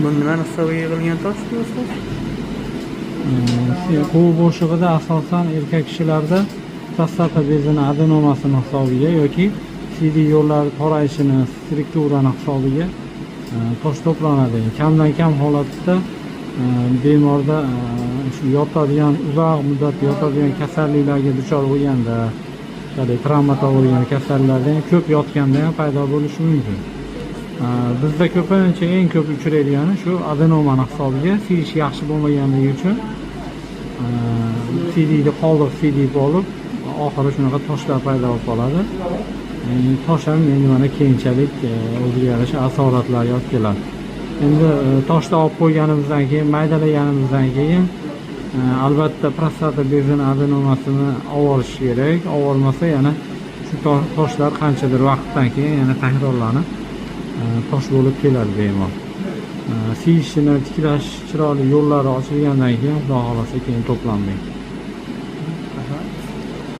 Bu nimani hisobiga yig'ilgan tosh do'stlar? Bu bo'shig'ida asosan erkak kishilarda prostata bezini adenomasini hisobiga yoki CD yo'llari torayishini, strukturani hisobiga tosh to'planadi. Kamdan kam holatda bemorda shu yotadigan, uzoq muddat yotadigan kasalliklarga duchor bo'lganda, travmatologik kasalliklarda ham ko'p yotganda ham paydo bo'lishi mumkin. Bizda ko'pincha eng ko'p uchraydigani shu adenomani hisobiga siyish yaxshi bo'lmaganligi uchun CDni qoldiq CD bo'lib, oxiri shunaqa toshlar paydo bo'lib qoladi. Tosh ham endi mana keyinchalik o'ziga yarasha asoratlarga olib keladi. Endi toshni olib qo'yganimizdan keyin, maydalaganimizdan keyin albatta prostata bezini adenomasini olib kerak. Olmasa yana shu toshlar qanchadir vaqtdan keyin yana takrorlanib tosh bo'lib keladi bemor. Siyishini tiklash chiroyli yo'llari ochilgandan keyin xudo xolasa keyin to'planmaydi.